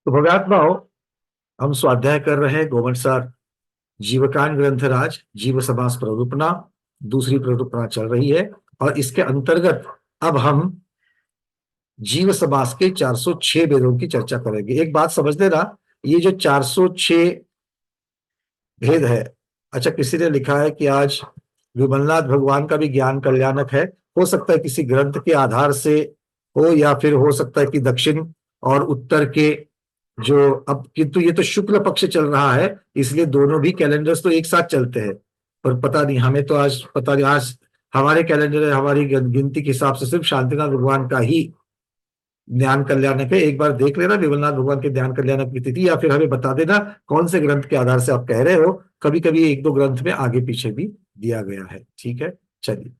तो भव्यात्माओं, हम स्वाध्याय कर रहे हैं गोमटसार जीवकान ग्रंथराज जीव समास प्ररूपणा। दूसरी प्ररूपणा चल रही है और इसके अंतर्गत अब हम जीव समास के 406 भेदों की चर्चा करेंगे। एक बात समझ लेना, ये जो 406 भेद है, अच्छा किसी ने लिखा है कि आज विमलनाथ भगवान का भी ज्ञान कल्याणक है। हो सकता है किसी ग्रंथ के आधार से हो, या फिर हो सकता है कि दक्षिण और उत्तर के जो, अब किंतु ये तो शुक्ल पक्ष चल रहा है, इसलिए दोनों भी कैलेंडर्स तो एक साथ चलते हैं। पर पता नहीं, हमें तो आज पता नहीं, आज हमारे कैलेंडर हमारी गिनती के हिसाब से सिर्फ शांतिनाथ भगवान का ही ज्ञान कल्याणक है। एक बार देख लेना विमलनाथ भगवान के ज्ञान कल्याणक की तिथि, या फिर हमें बता देना कौन से ग्रंथ के आधार से आप कह रहे हो। कभी कभी एक दो ग्रंथ में आगे पीछे भी दिया गया है। ठीक है, चलिए।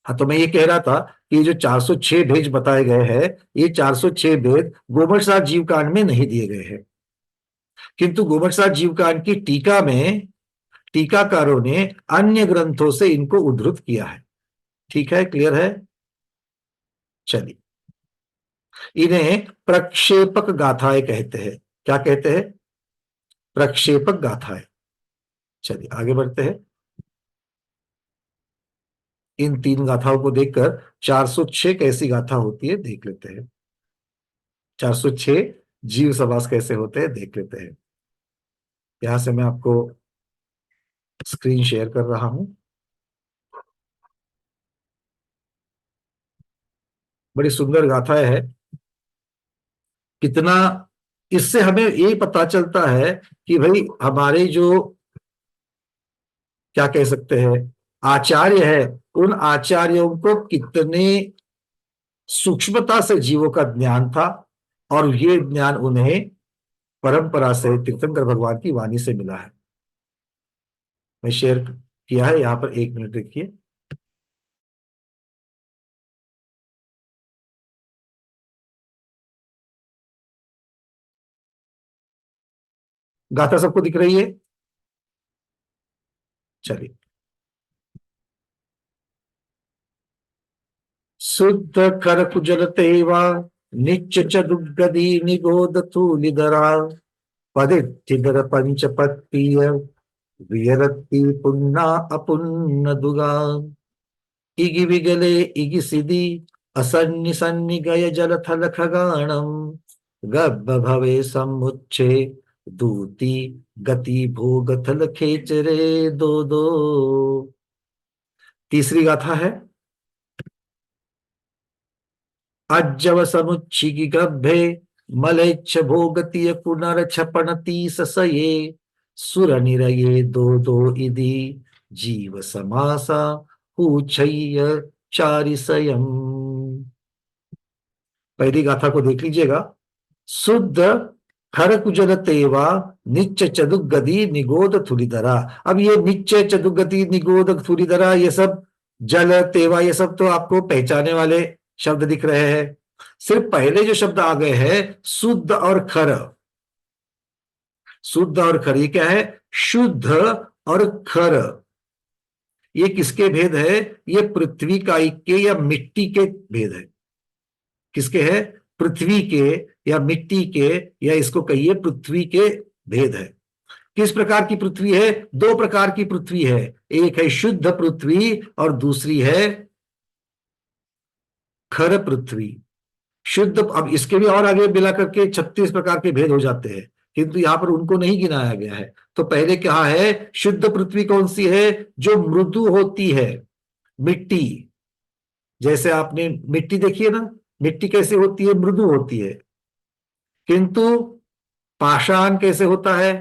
हाँ, तो मैं ये कह रहा था कि ये जो 406 भेद बताए गए हैं, ये 406 भेद गोबरसात जीवकांड में नहीं दिए गए हैं, किंतु गोबरसात जीवकांड की टीका में टीकाकारों ने अन्य ग्रंथों से इनको उद्धृत किया है। ठीक है, क्लियर है। चलिए, इन्हें प्रक्षेपक गाथाएं कहते हैं। क्या कहते हैं? प्रक्षेपक गाथाएं। चलिए आगे बढ़ते हैं। इन तीन गाथाओं को देखकर 406 कैसी गाथा होती है देख लेते हैं। 406 जीव समास कैसे होते हैं देख लेते हैं। यहां से मैं आपको स्क्रीन शेयर कर रहा हूं। बड़ी सुंदर गाथाएं है। कितना इससे हमें ये पता चलता है कि भाई हमारे जो, क्या कह सकते हैं, आचार्य है, उन आचार्यों को कितने सूक्ष्मता से जीवों का ज्ञान था, और ये ज्ञान उन्हें परंपरा से तीर्थंकर भगवान की वाणी से मिला है। मैं शेयर किया है यहां पर, 1 मिनट देखिए। गाथा सबको दिख रही है? चलिए। शुद्ध कर कुजल तेवा, निच्च चदुगदी निगोद थूलिधरा, पदिठिधर पंचपत्तीय, वियरती पुन्ना अपुन्न दुगा, इगि विगले इगि सिदि, असन्नि सन्नि गय जल थल खगाणम, गब्ब भवे समुच्चे, दूती गति भोग थल खेचरे दो दो। तीसरी गाथा है। अज्जव समुच्छिगि गभ्भे, मलेच्छ भोगतिय पुनर्छपणति ससये, सुर निरये दो दो इति, जीव समासा पूछय्य चारिसयम्। पहली गाथा को देख लीजिएगा। शुद्ध खर कुजल तेवा, निच्च चदुगदी निगोद थुलिधरा। अब ये निच्च चदुगदी निगोद थुलिधरा, ये सब जल तेवा, ये सब तो आपको पहचाने वाले शब्द दिख रहे हैं। सिर्फ पहले जो शब्द आ गए हैं, शुद्ध और खर। शुद्ध और खर ये क्या है? शुद्ध और खर, ये किसके भेद है? ये पृथ्वी कायिक के या मिट्टी के भेद है। किसके है? पृथ्वी के या मिट्टी के, या इसको कहिए पृथ्वी के भेद है। किस प्रकार की पृथ्वी है? दो प्रकार की पृथ्वी है। एक है शुद्ध पृथ्वी और दूसरी है खर पृथ्वी। शुद्ध, अब इसके भी और आगे मिला करके 36 प्रकार के भेद हो जाते हैं, किंतु यहां पर उनको नहीं गिनाया गया है। तो पहले क्या है? शुद्ध पृथ्वी कौन सी है? जो मृदु होती है, मिट्टी। जैसे आपने मिट्टी देखी है ना, मिट्टी कैसे होती है? मृदु होती है। किंतु पाषाण कैसे होता है?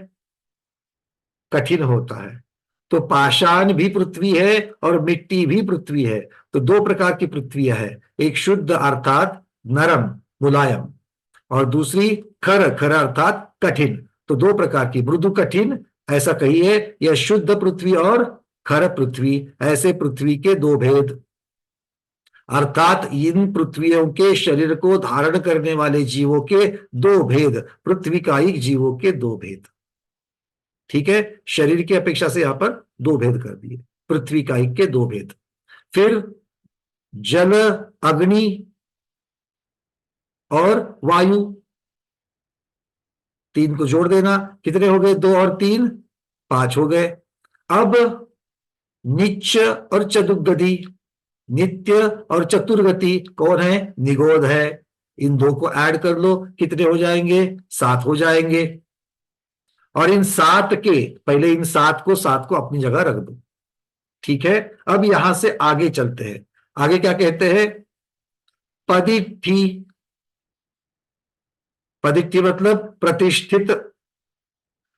कठिन होता है। तो पाषाण भी पृथ्वी है और मिट्टी भी पृथ्वी है। तो दो प्रकार की पृथ्वियां है, एक शुद्ध अर्थात नरम मुलायम, और दूसरी खर, खर अर्थात कठिन। तो दो प्रकार की, मृदु कठिन ऐसा कहिए, यह शुद्ध पृथ्वी और खर पृथ्वी, ऐसे पृथ्वी के दो भेद। अर्थात इन पृथ्वियों के शरीर को धारण करने वाले जीवों के दो भेद, पृथ्वी कायिक जीवों के दो भेद। ठीक है, शरीर की अपेक्षा से यहां पर दो भेद कर दिए, पृथ्वी कायिक के दो भेद। फिर जल, अग्नि और वायु। 3 को जोड़ देना, कितने हो गए? 2 और 3 5 हो गए। अब निच्च और चतुर्गति, नित्य और चतुर्गति कौन है? निगोध है। इन दो को ऐड कर लो, कितने हो जाएंगे? 7 हो जाएंगे। और इन 7 के पहले, इन 7 को अपनी जगह रख दो। ठीक है, अब यहां से आगे चलते हैं। आगे क्या कहते हैं? पदिट्ठी। पदिट्ठी मतलब प्रतिष्ठित।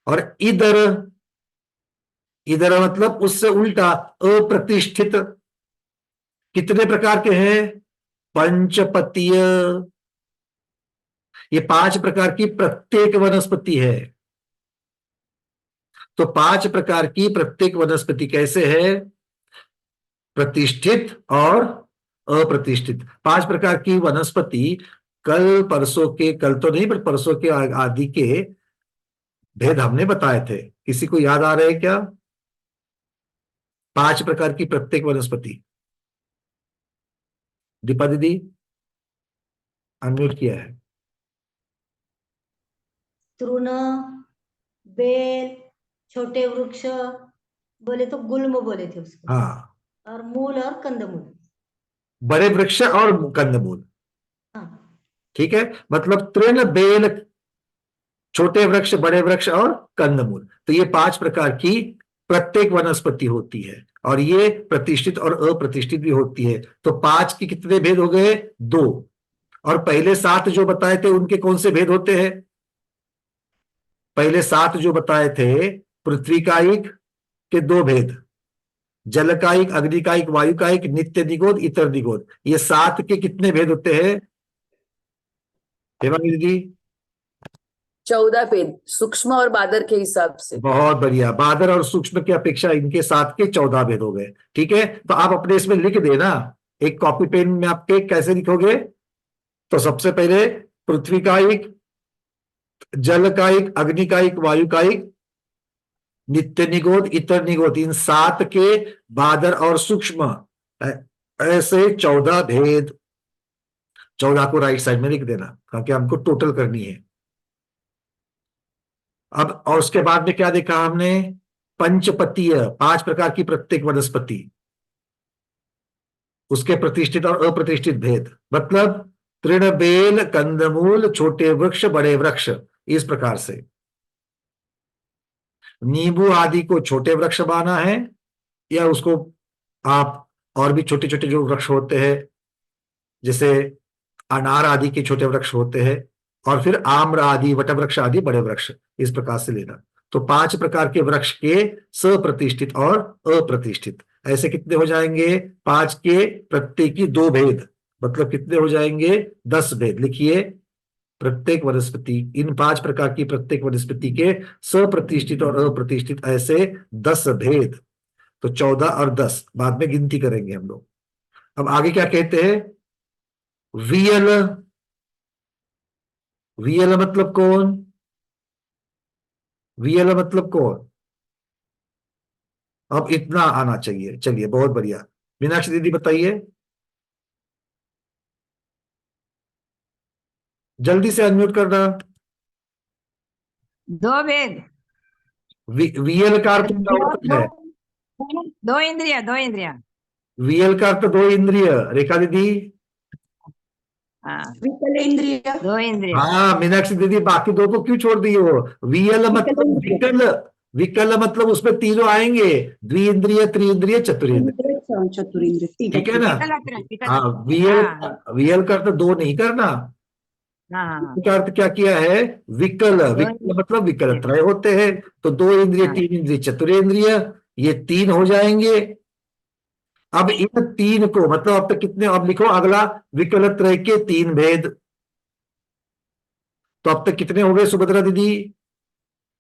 और इधर, इधर मतलब उससे उल्टा अप्रतिष्ठित। कितने प्रकार के हैं? पंचपतीय। ये 5 प्रकार की प्रत्येक वनस्पति है। तो 5 प्रकार की प्रत्येक वनस्पति कैसे है? प्रतिष्ठित और अप्रतिष्ठित। 5 प्रकार की वनस्पति। कल परसों के, कल तो नहीं पर परसों के आदि के भेद हमने बताए थे। किसी को याद आ रहे हैं क्या? 5 प्रकार की प्रत्येक वनस्पति। दीपा दीदी अनम्यूट किया है। तृण, बेल, छोटे वृक्ष, बोले तो गुल्म बोले थे उसको, हाँ, और मूल और कंदमूल। बड़े वृक्ष और कंदमूल। हाँ। ठीक है, मतलब तृण, बेल, छोटे वृक्ष, बड़े वृक्ष और कंदमूल। तो ये 5 प्रकार की प्रत्येक वनस्पति होती है। और ये प्रतिष्ठित और अप्रतिष्ठित भी होती है। तो 5 के कितने भेद हो गए? 2। और पहले 7 जो बताए थे उनके कौन से भेद होते हैं? पहले 7 जो बताए थे, पृथ्वी कायिक के 2 भेद, जल कायिक, अग्नि कायिक, वायु कायिक, नित्य निगोद, इतर निगोद। ये 7 के कितने भेद होते हैं हेमांगी दीदी? 14 भेद, सूक्ष्म और बादर के हिसाब से। बहुत बढ़िया। बादर और सूक्ष्म की अपेक्षा इनके 7 के 14 भेद हो गए। ठीक है, तो आप अपने इसमें लिख देना। एक कॉपी पेन में आपके कैसे लिखोगे? तो सबसे पहले पृथ्वी कायिक, जल कायिक, अग्नि कायिक, वायु कायिक, नित्य निगोद, इतर निगोद, इन 7 के बादर और सूक्ष्म, ऐसे 14 भेद। 14 को राइट साइड में लिख देना, क्योंकि हमको टोटल करनी है। अब और उसके बाद में क्या देखा हमने? पंचपतीय, 5 प्रकार की प्रत्येक वनस्पति, उसके प्रतिष्ठित और अप्रतिष्ठित भेद, मतलब तृण, बेल, कंदमूल, छोटे वृक्ष, बड़े वृक्ष, इस प्रकार से। नींबू आदि को छोटे वृक्ष माना है, या उसको आप और भी छोटे छोटे जो वृक्ष होते हैं, जैसे अनार आदि के छोटे वृक्ष होते हैं, और फिर आम्र आदि, वटवृक्ष आदि बड़े वृक्ष, इस प्रकार से लेना। तो 5 प्रकार के वृक्ष के सप्रतिष्ठित और अप्रतिष्ठित, ऐसे कितने हो जाएंगे? 5 के प्रत्येक की 2 भेद, मतलब कितने हो जाएंगे? 10 भेद। लिखिए, प्रत्येक वनस्पति, इन 5 प्रकार की प्रत्येक वनस्पति के सप्रतिष्ठित और अप्रतिष्ठित ऐसे 10 भेद। तो 14 और 10 बाद में गिनती करेंगे हम लोग। अब आगे क्या कहते हैं? वियल। वियल मतलब कौन? वियल मतलब कौन? अब इतना आना चाहिए। चलिए, बहुत बढ़िया। मीनाक्षी दीदी बताइए, जल्दी से अनम्यूट करना। दो भेद। वियल का अर्थ क्या दो होता दो है? दो इंद्रिया, दो इंद्रिया। वियल का अर्थ 2 इंद्रिय। रेखा दीदी? हाँ, विकल इंद्रिय। 2 इंद्रिया। हाँ मीनाक्षी दीदी, बाकी 2 को क्यों छोड़ दिए हो? वियल मतलब विकल। विकल मतलब उसमें तीनों आएंगे, द्विइंद्रिय, त्रिइंद्रिय, चतुरिंद्रिय। चतुरिंद्रिय। ठीक है ना? विकलत्र, हाँ, विकलत्र। वियल। हाँ वियल का अर्थ 2 नहीं करना। हाँ हाँ। का अर्थ क्या किया है? विकल। दो विकल मतलब विकल इंद्रिया। त्रय होते हैं। तो 2 इंद्रिय, हाँ 3 इंद्रिय, चतुरेंद्रिय, ये 3 हो जाएंगे। अब इन 3 को, मतलब अब तक कितने? अब लिखो अगला, विकल त्रय के 3 भेद। तो अब तक कितने हो गए सुभद्रा दीदी?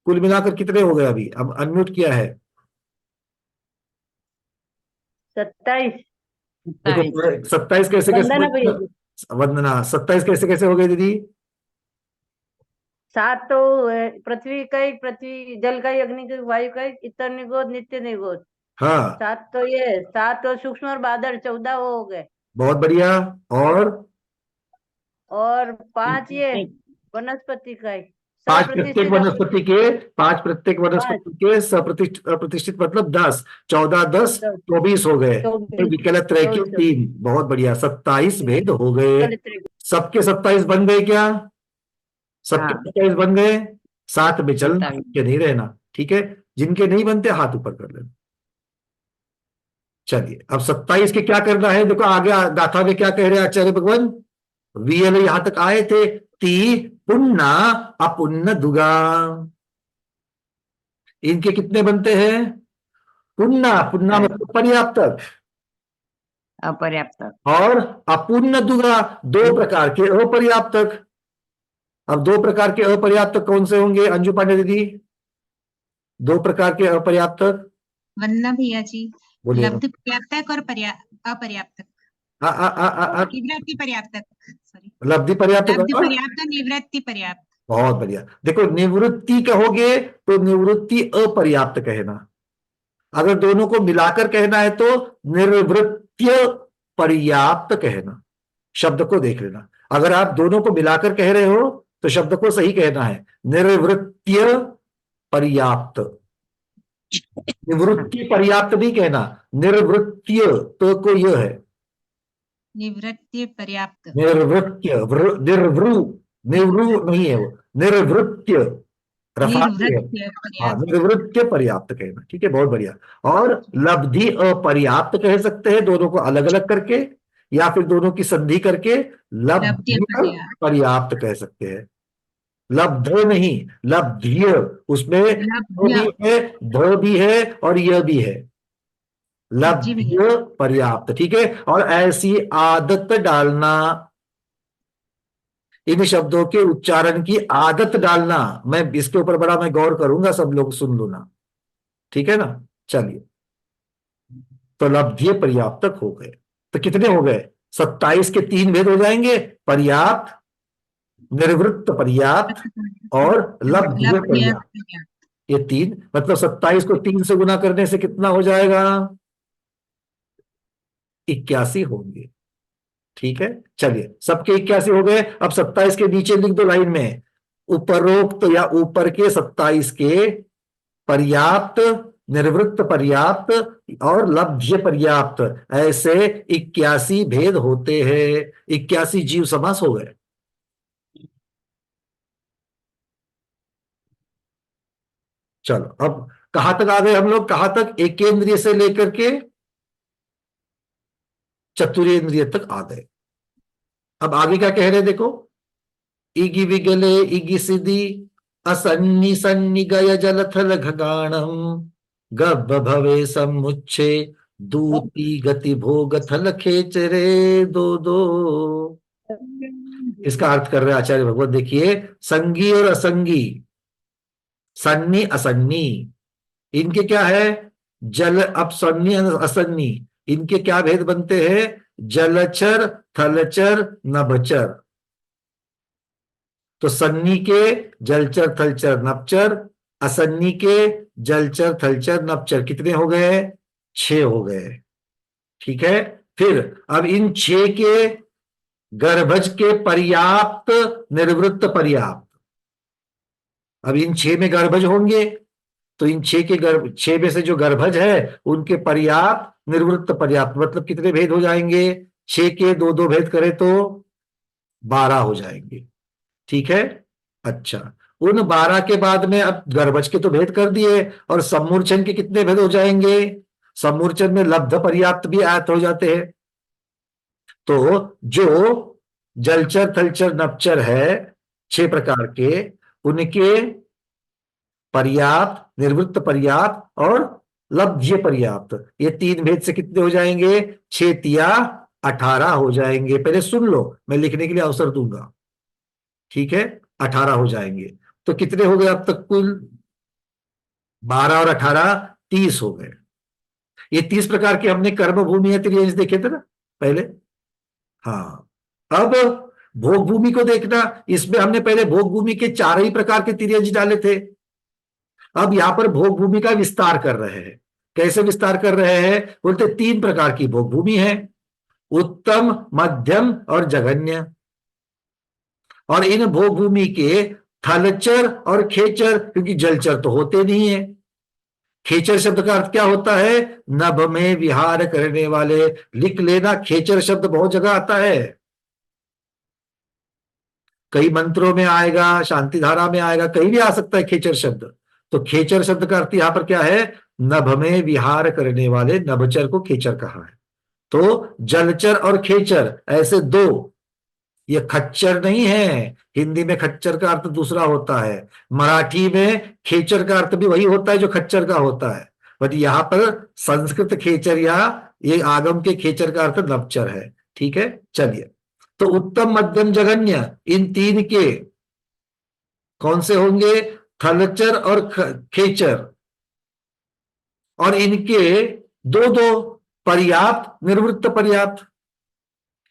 कुल मिलाकर कितने हो गए? अभी अब अनम्यूट किया है। 27। देखो, 27 कैसे कैसे वंदना हो भैया। गए? वंदना, 27 कैसे कैसे हो गए दीदी? 7 तो पृथ्वी का ही, पृथ्वी जल का ही, अग्नि का, वायु का ही, इतर निगोद, नित्य निगोद। हाँ, 7 तो ये, 7 तो सूक्ष्म और बादल, 14 वो हो गए। बहुत बढ़िया। और और 5 ये वनस्पति का ही, पांच प्रत्येक वनस्पति के, पांच प्रत्येक पांच। वनस्पति के अप्रतिष्ठित मतलब 10, 14 10 24 हो गए। चौबीस। विकल त्रय के 3, बहुत बढ़िया, 27 भेद हो गए। सबके 27 बन गए क्या? सबके हाँ। 27 बन गए। साथ में चलना, 27। के नहीं रहना, ठीक है। जिनके नहीं बनते हाथ ऊपर कर लेना। चलिए अब 27 के क्या करना है, देखो आगे गाथा में क्या कह रहे हैं आचार्य भगवान। वीएल यहां तक आए थे। ती पुन्ना अपुन्न दुगा, इनके कितने बनते हैं? पुन्ना, पुन्ना मतलब पर्याप्तक, अपर्याप्त। और अपूर्ण दुगा 2 प्रकार के अपर्याप्तक। अब 2 प्रकार के अपर्याप्तक कौन से होंगे अंजू पांडे दीदी? 2 प्रकार के अपर्याप्तक वंदना भैया जी, बोलिए। लब्ध पर्याप्तक और अपर्याप्तक, निवृत्ति पर्याप्तक, सॉरी, लब्धि पर्याप्तक लब्ध और पर्याप्त और निवृत्ति पर्याप्त। बहुत बढ़िया। देखो निवृत्ति कहोगे तो निवृत्ति अपर्याप्त कहना, अगर दोनों को मिलाकर कहना है तो निर्वृत्य पर्याप्त कहना। शब्द को देख लेना, अगर आप दोनों को मिलाकर कह रहे हो तो शब्द को सही कहना है निर्वृत्य पर्याप्त। निवृत्ति पर्याप्त नहीं कहना, निर्वृत्य तो को यह है, निवृत्ति पर्याप्त, निर्वृत्य निर्वृ निवृ नहीं है वो, निर्वृत्य रफाती है। निर्वृत्य हाँ, पर्याप्त, निर्वृत्य पर्याप्त कहना, ठीक है, बहुत बढ़िया। और लब्धि अपर्याप्त कह सकते हैं दोनों को अलग अलग करके, या फिर दोनों की संधि करके लब्ध्य पर्याप्त। पर्याप्त कह सकते हैं। लब्ध नहीं, लब्ध्य, उसमें ध लब्ध्य। भी है, ध भी है और यह भी है, जी लब्ध्य पर्याप्त, ठीक है। और ऐसी आदत डालना, इन शब्दों के उच्चारण की आदत डालना, मैं इसके ऊपर बड़ा मैं गौर करूंगा, सब लोग सुन लो ना, ठीक है ना। चलिए, तो लब्ध्य पर्याप्तक हो गए, तो कितने हो गए? 27 के 3 भेद हो जाएंगे, पर्याप्त, निर्वृत्त पर्याप्त और लब्ध्य लब्ध्य पर्याप्त। पर्याप्त, ये 3, मतलब 27 को 3 से गुना करने से कितना हो जाएगा? 81 होंगे, ठीक है। चलिए, सबके 81 हो गए। अब 27 के नीचे लिख दो लाइन में, उपरोक्त या ऊपर के 27 के पर्याप्त, निर्वृत्त पर्याप्त और लब्ध्य पर्याप्त, ऐसे 81 भेद होते हैं। 81 जीव समास हो गए। चलो अब कहां तक आ गए हम लोग? कहां तक? एकेंद्रिय से लेकर के चतुरेंद्रिय तक आ गए। अब आगे क्या कह रहे हैं देखो, इगि विगले इगि सिद्धि असन्नि सन्नि गय जलथल घगाणम गब्ब भवे समुच्छे दूती गति भोग थल खेचरे दो दो। इसका अर्थ कर रहे हैं आचार्य भगवत, देखिए, संगी और असंगी, सन्नी असन्नी, इनके क्या है? जल, अब सन्नी असन्नी, इनके क्या भेद बनते हैं? जलचर, थलचर, नभचर। तो सन्नी के जलचर, थलचर, नभचर, असन्नी के जलचर, थलचर, नभचर, कितने हो गए? 6 हो गए, ठीक है। फिर अब इन 6 के गर्भज के पर्याप्त, निर्वृत्त पर्याप्त, अब इन 6 में गर्भज होंगे, तो इन 6 के 6 में से जो गर्भज है उनके पर्याप्त, निर्वृत्त पर्याप्त, मतलब कितने भेद हो जाएंगे? 6 के 2-2 भेद करें तो 12 हो जाएंगे, ठीक है। अच्छा, उन 12 के बाद में अब गर्भज के तो भेद कर दिए, और सम्मूर्छन के कितने भेद हो जाएंगे? सम्मूर्छन में लब्ध पर्याप्त भी आयत हो जाते हैं। तो जो जलचर, थलचर, नभचर है 6 प्रकार के, उनके पर्याप्त, निर्वृत्त पर्याप्त और लब्ध्य पर्याप्त, ये 3 भेद से कितने हो जाएंगे? 6 तिया 18 हो जाएंगे। पहले सुन लो, मैं लिखने के लिए अवसर दूंगा, ठीक है। 18 हो जाएंगे, तो कितने हो गए अब तक कुल? 12 और 18 30 हो गए। ये 30 प्रकार के हमने कर्म भूमि या त्रियंश देखे थे ना पहले। हाँ, अब भोग भूमि को देखना, इसमें हमने पहले भोग भूमि के 4 ही प्रकार के त्रियंश डाले थे। अब यहां पर भोग भूमि का विस्तार कर रहे हैं। कैसे विस्तार कर रहे हैं? बोलते 3 प्रकार की भोग भूमि है, उत्तम, मध्यम और जघन्य। और इन भोग भूमि के थलचर और खेचर, क्योंकि जलचर तो होते नहीं है। खेचर शब्द का अर्थ क्या होता है? नभ में विहार करने वाले। लिख लेना, खेचर शब्द बहुत जगह आता है, कई मंत्रों में आएगा, शांति धारा में आएगा, कहीं भी आ सकता है खेचर शब्द। तो खेचर शब्द का अर्थ यहां पर क्या है? नभ में विहार करने वाले, नभचर को खेचर कहा है। तो जलचर और खेचर ऐसे दो, ये खच्चर नहीं है। हिंदी में खच्चर का अर्थ दूसरा होता है, मराठी में खेचर का अर्थ भी वही होता है जो खच्चर का होता है, बट यहां पर संस्कृत खेचर या ये आगम के खेचर का अर्थ नवचर है। ठीक है, चलिए। तो उत्तम, मध्यम, जघन्य, इन तीन के कौन से होंगे? थलचर और खेचर। और इनके दो दो, पर्याप्त, निर्वृत्त पर्याप्त,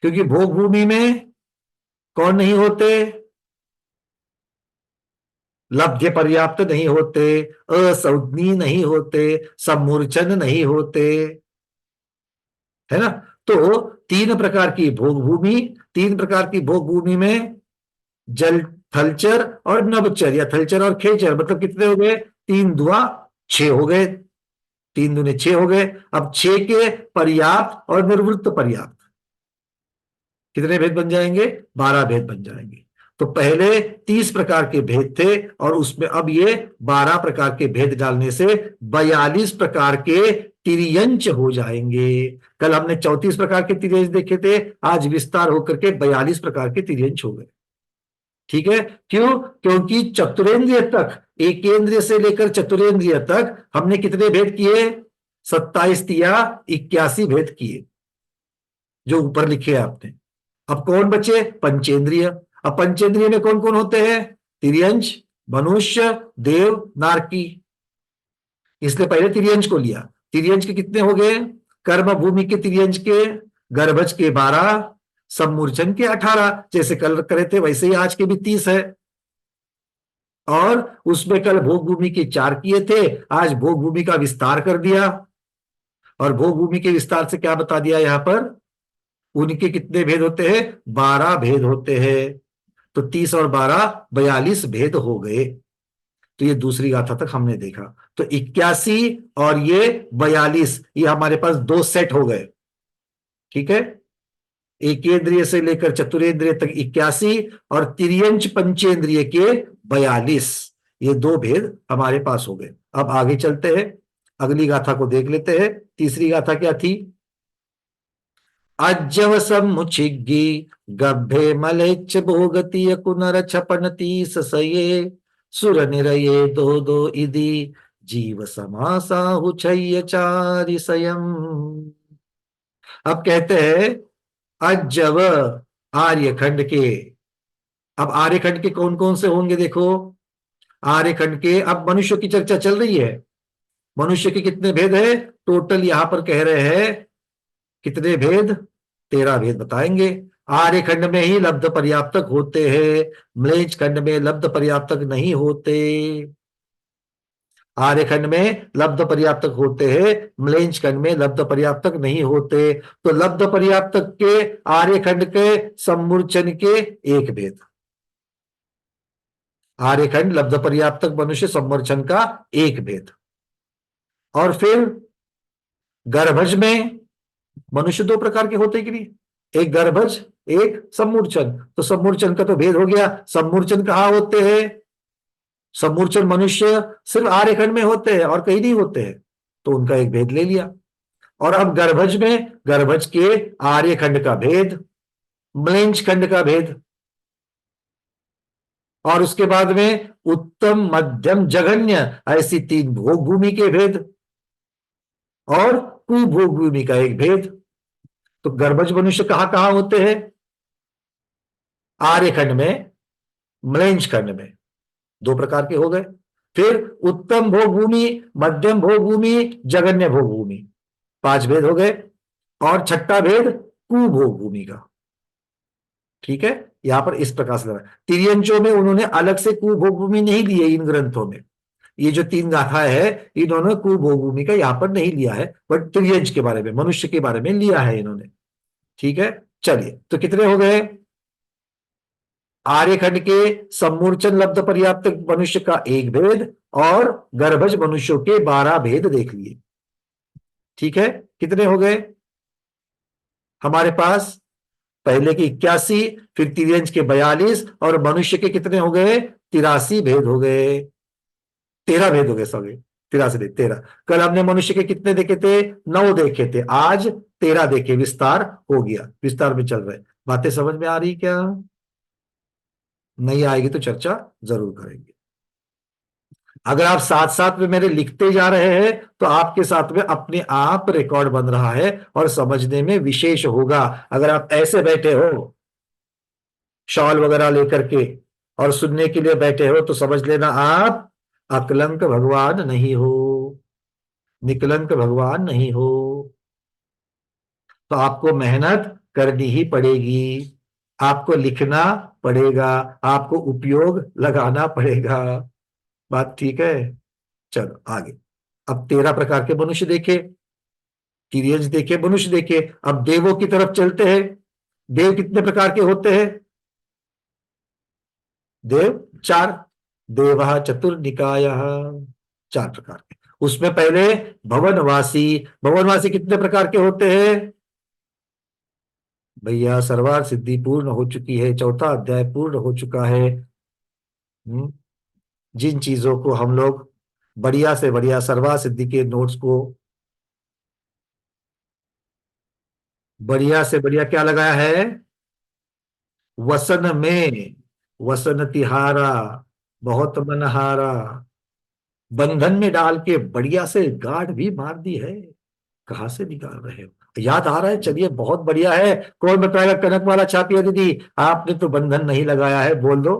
क्योंकि भोग भूमि में कौन नहीं होते? लब्ध्य पर्याप्त नहीं होते, असंज्ञी नहीं होते, सम्मूर्छन नहीं होते, है ना। तो तीन प्रकार की भोग भूमि, तीन प्रकार की भोग भूमि में जल, थलचर और नभचर, या थलचर और खेचर, मतलब कितने हो गए? 3 दुआ 6 हो गए, 3 दूने 6 हो गए। अब 6 के पर्याप्त और निर्वृत्त पर्याप्त कितने भेद बन जाएंगे? 12 भेद बन जाएंगे। तो पहले 30 प्रकार के भेद थे, और उसमें अब ये 12 प्रकार के भेद डालने से 42 प्रकार के तिर्यंच हो जाएंगे। कल हमने 34 प्रकार के तिर्यंच देखे थे, आज विस्तार होकर के 42 प्रकार के तिर्यंच हो गए। ठीक है, क्यों? क्योंकि चतुरेंद्रिय तक, एकेंद्रिय से लेकर चतुरेंद्रिय तक हमने कितने भेद किए? 27 या 81 भेद किए, जो ऊपर लिखे आपने। अब कौन बचे? पंचेंद्रिय। अब पंचेंद्रिय में कौन कौन होते हैं? तिर्यंच, मनुष्य, देव, नारकी। इसलिए पहले तिर्यंच को लिया। तिर्यंच के कितने हो गए? कर्म भूमि के तिर्यंच के, गर्भज के 12, सम्मूर्छन के 18, जैसे कल करे थे वैसे ही आज के भी 30 है। और उसमें कल भोग भूमि के 4 किए थे, आज भोग भूमि का विस्तार कर दिया। और भोग भूमि के विस्तार से क्या बता दिया यहां पर? उनके कितने भेद होते हैं? 12 भेद होते हैं। तो 30 और 12 42 भेद हो गए। तो ये दूसरी गाथा तक हमने देखा। तो 81 और ये 42, ये हमारे पास 2 सेट हो गए। ठीक है, एकेंद्रिय से लेकर चतुरेंद्रिय तक 81 और तिर्यंच पंचेंद्रिय के 42, ये 2 भेद हमारे पास हो गए। अब आगे चलते हैं, अगली गाथा को देख लेते हैं। तीसरी गाथा क्या थी? अज्जव सम्मुचिग्गी गभ्भे मलेच्छ भोगतीय पुनर छपनती ससये सुर निरये दो दो इति जीव समासाहु छय्य चारि सयम। अब कहते हैं अज्जव, आर्यखंड के। अब आर्यखंड के कौन कौन से होंगे? देखो, आर्यखंड के, अब मनुष्य की चर्चा चल रही है। मनुष्य के कितने भेद है? टोटल यहां पर कह रहे हैं कितने भेद? 13 भेद बताएंगे। आर्यखंड में ही लब्ध पर्याप्तक होते हैं, म्लेच्छ खंड में लब्ध पर्याप्तक नहीं होते। आर्यखंड में लब्ध पर्याप्तक होते हैं, म्लेच्छ खंड में लब्ध पर्याप्तक नहीं होते। तो लब्ध पर्याप्तक के, आर्यखंड के, सम्मूर्छन के 1 भेद। आर्यखंड लब्ध पर्याप्तक, मनुष्य, सम्मूर्छन का 1 भेद। और फिर गर्भज में मनुष्य 2 प्रकार के होते कि नहीं? एक गर्भज, एक सम्मूर्छन। तो सम्मूर्छन का तो भेद हो गया। सम्मूर्छन कहाँ होते हैं? सम्मूर्छन मनुष्य सिर्फ आर्यखंड में होते हैं और कहीं नहीं होते हैं, तो उनका 1 भेद ले लिया। और अब गर्भज में, गर्भज के आर्यखंड का भेद, म्लेच्छ खंड का भेद, और उसके बाद में उत्तम, मध्यम, जघन्य, ऐसी 3 भोग भूमि के भेद, और कुभोग भूमि का 1 भेद। तो गर्भज मनुष्य कहां कहां होते हैं? आर्यखंड में, म्लेच्छ खंड में, 2 प्रकार के हो गए। फिर उत्तम भोग भूमि, मध्यम भोग भूमि, जघन्य भोग भूमि, 5 भेद हो गए। और छठा भेद कुभोग भूमि का। ठीक है, यहां पर इस प्रकार से तिर्यंचों में उन्होंने अलग से कुभोग भूमि नहीं ली है। इन ग्रंथों में ये जो 3 गाथा है, इन्होंने कुभोग भूमि का यहां पर नहीं लिया है, बट तिर्यंच के बारे में, मनुष्य के बारे में लिया है इन्होंने। ठीक है, चलिए, तो कितने हो गए? आर्यखंड के सम्मूर्छन लब्ध पर्याप्त मनुष्य का एक भेद और गर्भज मनुष्यों के 12 भेद देख लिए। ठीक है, कितने हो गए हमारे पास? पहले के 81, फिर तिर्यंज के 42 और मनुष्य के कितने हो गए? 83 भेद हो गए, 13 भेद हो गए, सॉरी 83 नहीं 13। कल हमने मनुष्य के कितने देखे थे? 9 देखे थे, आज 13 देखे, विस्तार हो गया, विस्तार में चल रहे। बातें समझ में आ रही क्या? नहीं आएगी तो चर्चा जरूर करेंगे। अगर आप साथ साथ में मेरे लिखते जा रहे हैं तो आपके साथ में अपने आप रिकॉर्ड बन रहा है और समझने में विशेष होगा। अगर आप ऐसे बैठे हो शॉल वगैरह लेकर के और सुनने के लिए बैठे हो तो समझ लेना आप अकलंक भगवान नहीं हो, निकलंक भगवान नहीं हो। तो आपको मेहनत करनी ही पड़ेगी, आपको लिखना पड़ेगा, आपको उपयोग लगाना पड़ेगा। बात ठीक है? चलो आगे। अब 13 प्रकार के मनुष्य देखे, तिर्यंज देखे, मनुष्य देखे। अब देवों की तरफ चलते हैं। देव कितने प्रकार के होते हैं? देव 4, देवः चतुर्निकायः, 4 प्रकार के। उसमें पहले भवनवासी। भवनवासी कितने प्रकार के होते हैं भैया? सर्वार्थ सिद्धि पूर्ण हो चुकी है, 4था अध्याय पूर्ण हो चुका है। जिन चीजों को हम लोग बढ़िया से बढ़िया सर्वार्थ सिद्धि के नोट्स को बढ़िया से बढ़िया क्या लगाया है? वसन में, वसन तिहारा, बहुत मनहारा, बंधन में डाल के बढ़िया से गांठ भी मार दी है। कहां से निकाल रहे हो? याद आ रहा है? चलिए बहुत बढ़िया है। कौन बताएगा? कनक वाला छापिया दीदी, आपने तो बंधन नहीं लगाया है, बोल दो।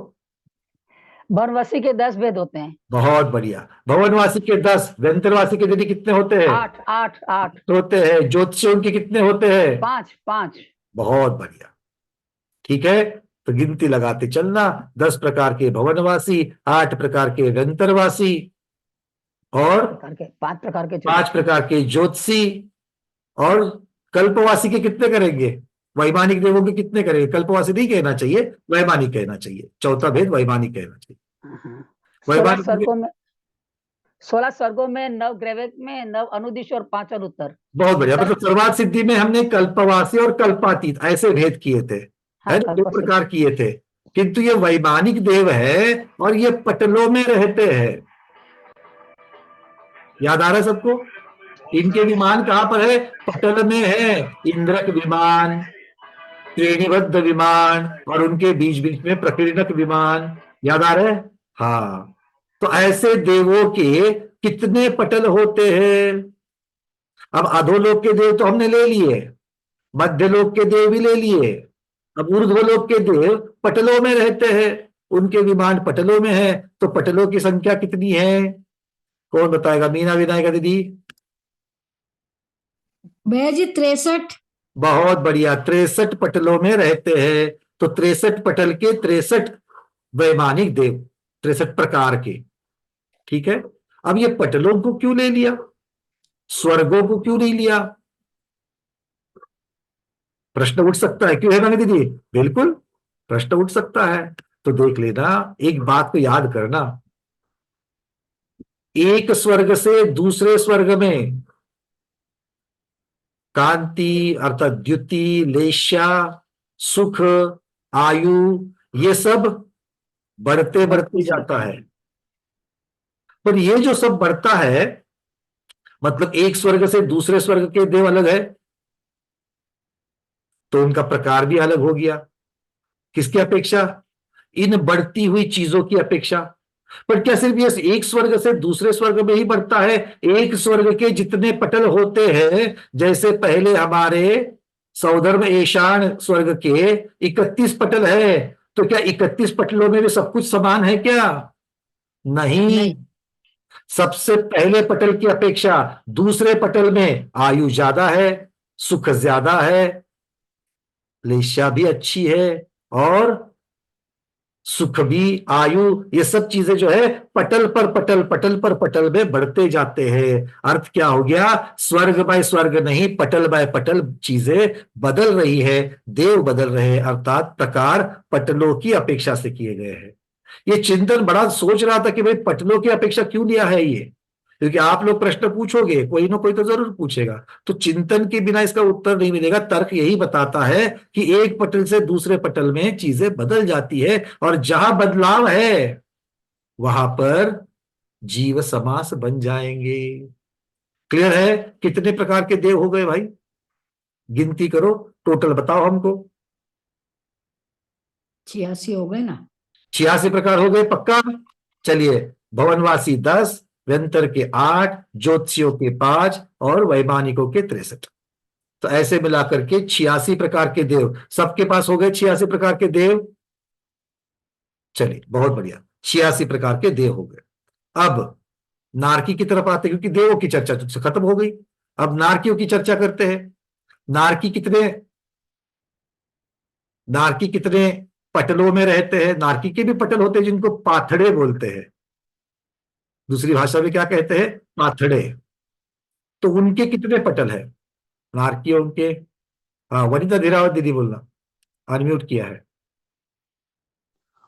वनवासी के 10 भेद होते हैं। बहुत बढ़िया। भवनवासी के 10, व्यंतरवासी के दीदी कितने होते हैं? 8 होते हैं। ज्योतिषी उनके कितने होते हैं? 5। बहुत बढ़िया, ठीक है। तो गिनती लगाते चलना, 10 प्रकार के भवनवासी, 8 प्रकार के व्यंतरवासी और 5 प्रकार के 5 प्रकार के ज्योतिषी। और कल्पवासी के कितने करेंगे? वैमानिक देवों के कितने करेंगे? कल्पवासी नहीं कहना चाहिए, वैमानिक कहना चाहिए। चौथा भेद वैमानिक कहना चाहिए। 16 स्वर्गों में 9 ग्रैविक में 9 अनुदिश और 5 अनुत्तर। बहुत बढ़िया। मतलब सर्वार्थ सिद्धि में हमने कल्पवासी और कल्पातीत ऐसे भेद किए थे, है ना? 2 प्रकार किए थे। किंतु ये वैमानिक देव है और ये पटलों में रहते हैं। याद आ रहा है सबको? इनके विमान कहां पर है? पटल में है। इंद्रक विमान, श्रेणीबद्ध विमान और उनके बीच बीच में प्रकीर्णक विमान। याद आ रहे हैं? हाँ। तो ऐसे देवों के कितने पटल होते हैं? अब अधोलोक के देव तो हमने ले लिए, मध्यलोक के देव भी ले लिए, अब ऊर्ध्वलोक के देव पटलों में रहते हैं, उनके विमान पटलों में है। तो पटलों की संख्या कितनी है? कौन बताएगा? मीना विनायका दीदी। भैया जी 63। बहुत बढ़िया, 63 पटलों में रहते हैं। तो 63 पटल के 63 वैमानिक देव, 63 प्रकार के। ठीक है। अब ये पटलों को क्यों ले लिया, स्वर्गों को क्यों नहीं लिया? प्रश्न उठ सकता है, क्यों है ना दीदी? बिल्कुल प्रश्न उठ सकता है। तो देख लेना, एक बात को याद करना, एक स्वर्ग से दूसरे स्वर्ग में कांति अर्थात द्युति, लेशा, सुख, आयु, ये सब बढ़ते बढ़ते जाता है। पर ये जो सब बढ़ता है, मतलब एक स्वर्ग से दूसरे स्वर्ग के देव अलग है, तो उनका प्रकार भी अलग हो गया। किसकी अपेक्षा? इन बढ़ती हुई चीजों की अपेक्षा। पर क्या सिर्फ ये एक स्वर्ग से दूसरे स्वर्ग में ही बढ़ता है? एक स्वर्ग के जितने पटल होते हैं, जैसे पहले हमारे सौधर्म ईशान स्वर्ग के 31 पटल है, तो क्या 31 पटलों में भी सब कुछ समान है क्या? नहीं। सबसे पहले पटल की अपेक्षा दूसरे पटल में आयु ज्यादा है, सुख ज्यादा है, लेशा भी अच्छी है और सुख भी, आयु, ये सब चीजें जो है पटल पर पटल, पटल पर पटल में बढ़ते जाते हैं। अर्थ क्या हो गया? स्वर्ग बाय स्वर्ग नहीं, पटल बाय पटल चीजें बदल रही है, देव बदल रहे हैं, अर्थात प्रकार पटलों की अपेक्षा से किए गए हैं। ये चिंतन बड़ा सोच रहा था कि भाई पटलों की अपेक्षा क्यों लिया है ये, क्योंकि आप लोग प्रश्न पूछोगे, कोई ना कोई तो जरूर पूछेगा, तो चिंतन के बिना इसका उत्तर नहीं मिलेगा। तर्क यही बताता है कि एक पटल से दूसरे पटल में चीजें बदल जाती है, और जहां बदलाव है वहां पर जीव समास बन जाएंगे। क्लियर है? कितने प्रकार के देव हो गए भाई? गिनती करो, टोटल बताओ हमको। 86 हो गए ना? 86 प्रकार हो गए, पक्का? चलिए, भवनवासी 10, व्यंतर के 8, ज्योतिषियों के 5 और वैमानिकों के 63। तो ऐसे मिलाकर के 86 प्रकार के देव सबके पास हो गए। 86 प्रकार के देव, चलिए बहुत बढ़िया, 86 प्रकार के देव हो गए। अब नारकी की तरफ आते, क्योंकि देवों की चर्चा तो खत्म हो गई, अब नारकियों की चर्चा करते हैं। नारकी कितने पटलों में रहते हैं? नारकी के भी पटल होते हैं जिनको पाथड़े बोलते हैं, दूसरी भाषा में क्या कहते हैं? पाथड़े। तो उनके कितने पटल है नारकियों के? हाँ, वनिता धीरावत दीदी बोलना, अनम्यूट किया है।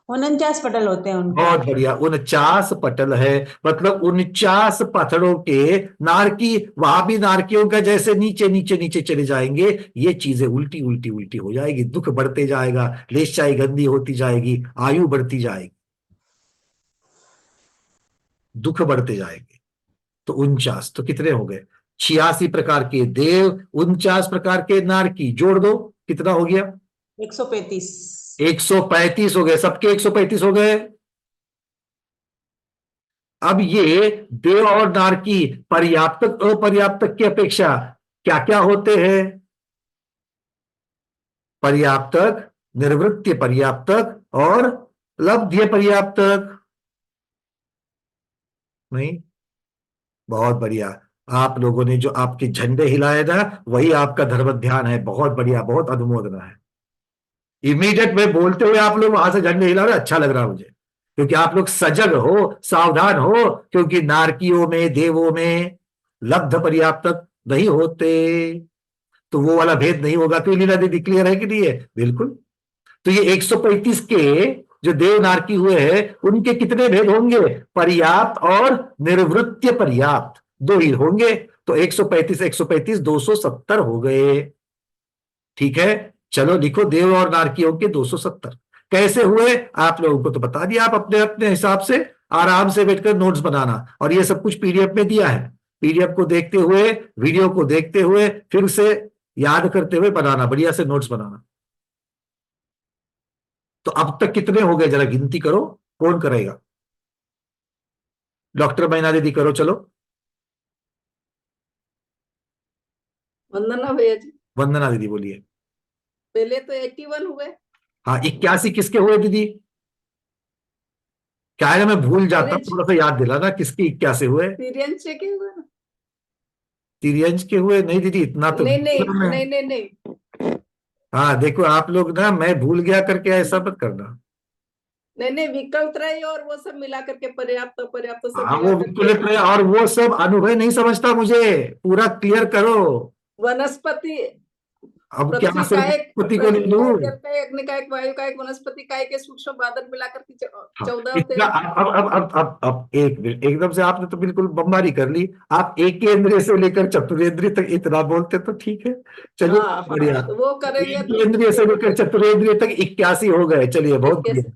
49 पटल होते हैं उनके। बहुत बढ़िया, 49 पटल है, मतलब 49 पत्थरों के नारकी। वहां भी नारकियों का जैसे नीचे नीचे नीचे चले जाएंगे, ये चीजें उल्टी उल्टी उल्टी हो जाएगी, दुख बढ़ते जाएगा, लेशाई गंदी होती जाएगी, आयु बढ़ती जाएगी, दुख बढ़ते जाएंगे। तो 49 तो कितने हो गए? 86 प्रकार के देव, 49 प्रकार के नारकी, जोड़ दो, कितना हो गया? 135। 135 हो गए, सबके 135 हो गए। अब ये देव और नारकी पर्याप्तक अपर्याप्तक की अपेक्षा क्या क्या होते हैं? पर्याप्तक, निर्वृत्य पर्याप्तक और लब्ध्य पर्याप्तक। नहीं? बहुत बढ़िया, आप लोगों ने जो आपके झंडे हिलाए ना, वही आपका धर्म ध्यान है। बहुत बढ़िया, बहुत अनुमोदना है। इमीडिएट में बोलते हुए आप लोग वहां से झंडे हिला रहे, अच्छा लग रहा है मुझे, क्योंकि आप लोग सजग हो, सावधान हो, क्योंकि नारकियों में, देवों में लब्ध पर्याप्तक नहीं होते, तो वो वाला भेद नहीं होगा। क्यों लीला दीदी, क्लियर है कि नहीं है? बिल्कुल। तो ये 135 के जो देव नारकी हुए हैं, उनके कितने भेद होंगे? पर्याप्त और निर्वृत्य पर्याप्त, दो ही होंगे। तो 135 135 270 हो गए। ठीक है, चलो लिखो, देव और नारकियों के 270 कैसे हुए आप लोगों को तो बता दिया। आप अपने अपने हिसाब से आराम से बैठकर नोट्स बनाना, और ये सब कुछ पीडीएफ में दिया है। पीडीएफ को देखते हुए, वीडियो को देखते हुए, फिर से याद करते हुए बनाना, बढ़िया से नोट्स बनाना। तो अब तक कितने हो गए जरा गिनती करो, कौन करेगा? डॉक्टर मैना दीदी करो, चलो। वंदना भैया जी, वंदना दीदी बोलिए। पहले तो 81 हुए। हाँ, 81 किसके हुए दीदी? क्या है ना, मैं भूल जाता हूं, थोड़ा सा याद दिलाना, किसके 81 हुए? तिर्यंश के हुए ना? तिर्यंश के हुए? नहीं दीदी, इतना तो नहीं नहीं मैं- नहीं नहीं नहीं हाँ देखो, आप लोग ना, मैं भूल गया करके ऐसा मत करना। नहीं नहीं, विकल्प त्रय और वो सब मिला करके पर्याप्त अपर्याप्त सब हाँ, मिला वो करके विकल्प है, और वो सब अनुभव नहीं समझता, मुझे पूरा क्लियर करो। वनस्पति, अब क्या पृथ्वी से का एक, वनस्पति को ले पृथ्वी लूं? का एक, जल का एक, अग्नि का एक, वायु का एक, वनस्पति का एक, सूक्ष्म बादल मिला करके 14 होते इतना हैं। अब एक मिनट, एकदम से आपने तो बिल्कुल बमबारी कर ली। आप एक इंद्रिय से लेकर चतुरेंद्रिय तक इतना बोलते तो ठीक है, चलिए हाँ बढ़िया। हाँ, तो वो करेंगे एक तो इंद्रिय से लेकर चतुरेंद्रिय तक 81 हो गए, चलिए बहुत बढ़िया।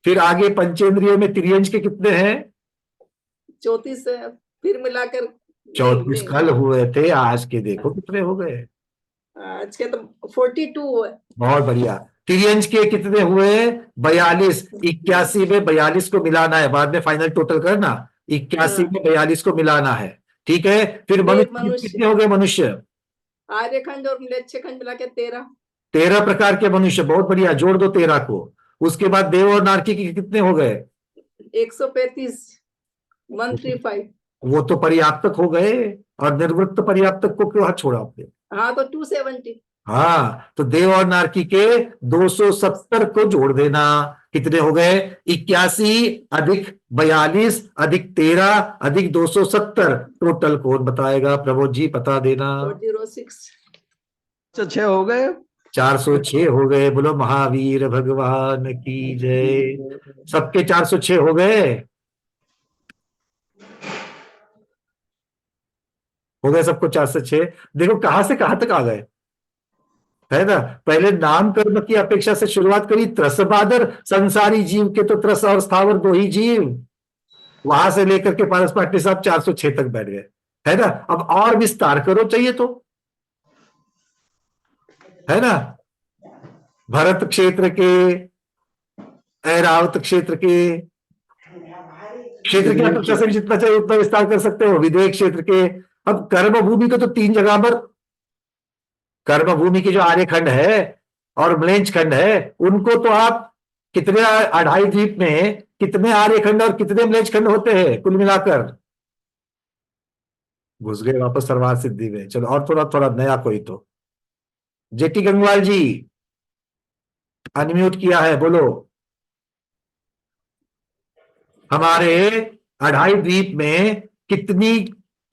फिर आगे पंचेंद्रिय में तिर्यंश के कितने हैं? 34 है, फिर मिलाकर 34 कल हुए थे, आज के देखो कितने हो गए। आज के तो 42 हुए। बहुत बढ़िया। तिर्यंश के कितने हुए? 42। 81 में 42 को मिलाना है, बाद में फाइनल टोटल करना। 81 में 42 को मिलाना है, ठीक है। फिर मनुष्य कितने हो गए? मनुष्य आर्यखंड और मलेच्छखंड मिला के 13। 13 प्रकार के मनुष्य, बहुत बढ़िया, जोड़ दो 13 को। उसके बाद देव और नारकी के कितने हो गए? 135, 135। वो तो पर्याप्तक हो गए, और निर्वृत्त पर्याप्तक को क्यों हाथ छोड़ा आपने? हाँ तो 270। हाँ, तो देव और नारकी के 270 को जोड़ देना, कितने हो गए? 81 अधिक 42 अधिक 13 अधिक 270। टोटल कौन बताएगा? प्रमोद जी बता देना। 406। 6 हो गए। 406 हो गए। बोलो महावीर भगवान की जय। सबके 406 हो गए? हो गए सबको 406। देखो कहां से कहां तक आ गए, है ना। पहले नाम कर्म की अपेक्षा से शुरुआत करी, त्रस बादर, संसारी जीव के तो त्रस और स्थावर दो ही जीव, वहां से लेकर के पारस पाटिल साहब 406 तक बैठ गए, है ना। अब और विस्तार करो चाहिए तो, है ना। भरत क्षेत्र के, ऐरावत क्षेत्र के, क्षेत्र की अपेक्षा से जितना चाहिए उतना विस्तार कर सकते हो, विदेह क्षेत्र के। अब कर्म भूमि को तो 3 जगह पर, कर्म भूमि की जो आर्यखंड है और म्लेंच खंड है, उनको तो आप कितने, 2.5 द्वीप में कितने आर्यखंड और कितने म्लेंच खंड होते हैं कुल मिलाकर? घुस गए वापस सर्वार सिद्धि में। चलो और थोड़ा थोड़ा नया कोई तो। जेटी गंगवाल जी अनम्यूट किया है, बोलो। हमारे 2.5 द्वीप में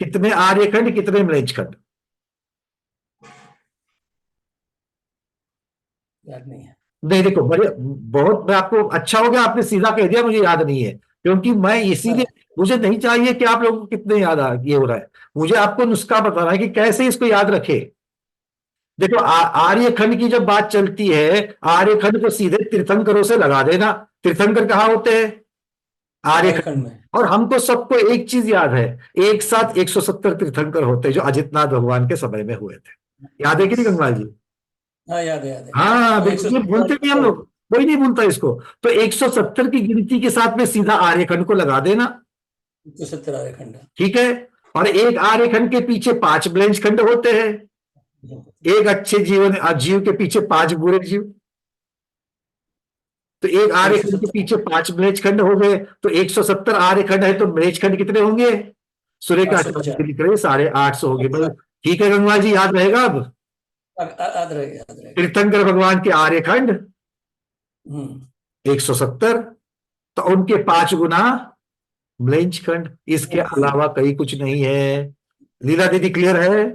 कितने आर्यखंड कितने म्लेंच खंड? याद नहीं है। नहीं देखो, बड़े बहुत, मैं आपको अच्छा हो गया आपने सीधा कह दिया, मुझे याद नहीं है, क्योंकि मैं इसीलिए, मुझे नहीं चाहिए कि आप लोगों को कितने याद ये हो रहा है, मुझे आपको नुस्खा बताना है कि कैसे इसको याद रखे। देखो आर्यखंड की जब बात चलती है, आर्यखंड को सीधे तीर्थंकरों से लगा देना। तीर्थंकर कहाँ होते हैं? आर्यखंड में। और हमको सबको एक चीज याद है, एक साथ 170 तीर्थंकर होते हैं जो अजितनाथ भगवान के समय में हुए थे। याद है कि नहीं गंगवाल जी? हाँ याद है, याद है। हाँ बिल्कुल, ये भूलते नहीं हम लोग, कोई नहीं भूलता इसको। तो 170 की गिनती के साथ में सीधा आर्यखंड को लगा देना। 170 आर्यखंड। ठीक है। और एक आर्यखंड के पीछे 5 ब्लेंच खंड होते हैं। एक अच्छे जीव के पीछे 5 बुरे जीव। तो एक आर्यखंड के पीछे 5 म्लेच्छ खंड हो गए, तो 170 आर्यखंड है, तो म्लेच्छ खंड कितने होंगे? सूर्य का लिख रहे 850 हो गए। ठीक है गंगवाल जी, याद रहेगा अब? याद रहेगा। तीर्थंकर भगवान के आर्यखंड 170, तो उनके 5 गुना म्लेच्छ खंड, इसके अलावा कहीं कुछ नहीं है। लीला दीदी क्लियर है?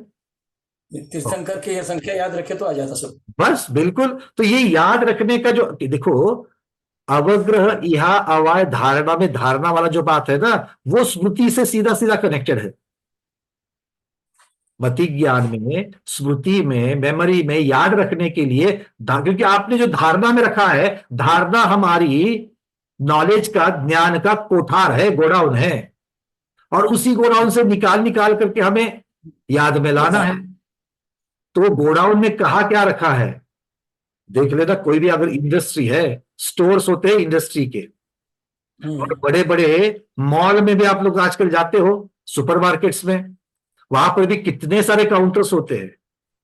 तीर्थंकर की ये संख्या याद रखे तो आ जाता सब। बस बिल्कुल। तो ये याद रखने का जो, देखो अवग्रह इहा अवाय धारणा में धारणा वाला जो बात है ना, वो स्मृति से सीधा सीधा कनेक्टेड है। मति ज्ञान में, स्मृति में, मेमोरी में याद रखने के लिए, क्योंकि आपने जो धारणा में रखा है, धारणा हमारी नॉलेज का, ज्ञान का कोठार है, गोडाउन है, और उसी गोडाउन से निकाल करके हमें याद में लाना है। तो गोडाउन में कहा क्या रखा है देख लेना। कोई भी अगर इंडस्ट्री है, स्टोर्स होते हैं इंडस्ट्री के, और बड़े बड़े मॉल में भी आप लोग आजकल जाते हो, सुपरमार्केट्स में, वहां पर भी कितने सारे काउंटर्स होते हैं।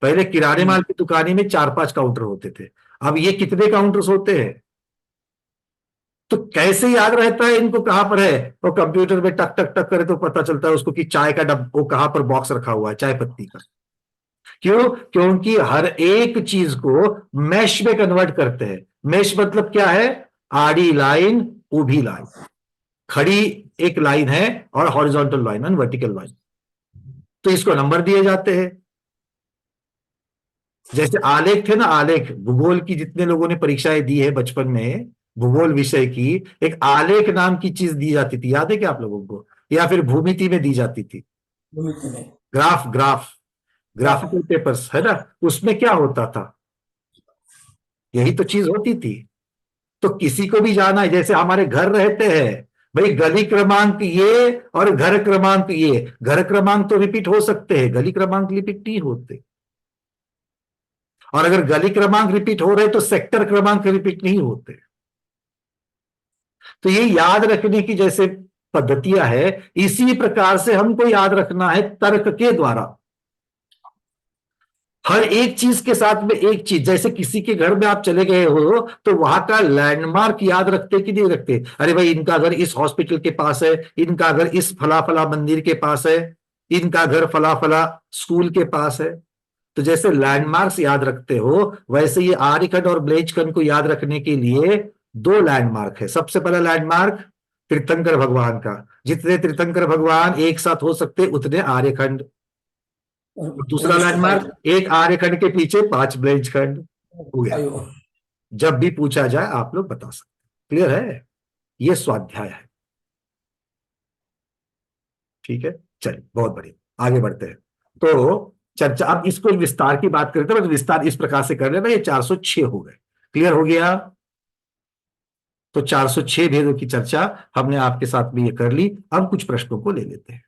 पहले किराने माल की दुकानें में 4-5 काउंटर होते थे, अब ये कितने काउंटर्स होते हैं? तो कैसे याद रहता है इनको कहां पर है? और कंप्यूटर में टक टक टक करे तो पता चलता है उसको कि चाय का डब्बा, वो कहां पर बॉक्स रखा हुआ है चाय पत्ती का। क्यों? क्योंकि हर एक चीज को मैश में कन्वर्ट करते हैं। मैश मतलब क्या है? आड़ी लाइन, ऊभी लाइन, खड़ी एक लाइन है और horizontal line and vertical line, तो इसको नंबर दिए जाते हैं। जैसे आलेख थे ना, आलेख, भूगोल की जितने लोगों ने परीक्षाएं दी है बचपन में, भूगोल विषय की एक आलेख नाम की चीज दी जाती थी, याद है क्या आप लोगों को? या फिर भूमिति में दी जाती थी, ग्राफिकल पेपर्स, है ना, उसमें क्या होता था? यही तो चीज होती थी। तो किसी को भी जाना है, जैसे हमारे घर रहते हैं भाई, गली क्रमांक ये और घर क्रमांक ये, घर क्रमांक तो रिपीट हो सकते हैं, गली क्रमांक रिपीट नहीं होते। और अगर गली क्रमांक रिपीट हो रहे तो सेक्टर क्रमांक रिपीट नहीं होते। तो ये याद रखने की जैसे पद्धतियां है, इसी प्रकार से हमको याद रखना है तर्क के द्वारा। हर एक चीज के साथ में एक चीज, जैसे किसी के घर में आप चले गए हो तो वहां का लैंडमार्क याद रखते कि नहीं रखते? अरे भाई इनका घर इस हॉस्पिटल के पास है, इनका घर इस फला फला मंदिर के पास है, इनका घर फला फला स्कूल के पास है। तो जैसे लैंडमार्क्स याद रखते हो, वैसे ये आर्यखंड और म्लेच्छ खंड को याद रखने के लिए दो लैंडमार्क है। सबसे पहला लैंडमार्क तीर्थंकर भगवान का, जितने तीर्थंकर भगवान एक साथ हो सकते उतने आर्यखंड। और दूसरा लैंडमार्क, एक आर्यखंड के पीछे 5 ब्रज खंड। हो गया। आयो। जब भी पूछा जाए आप लोग बता सकते। क्लियर है? ये स्वाध्याय है। ठीक है, चलिए बहुत बढ़िया, आगे बढ़ते हैं। तो चर्चा, अब इसको विस्तार की बात करते हैं, तो विस्तार इस प्रकार से कर लेना। ये 406 हो गए। क्लियर हो गया? तो 406 भेदों की चर्चा हमने आपके साथ में ये कर ली। अब कुछ प्रश्नों को ले लेते हैं।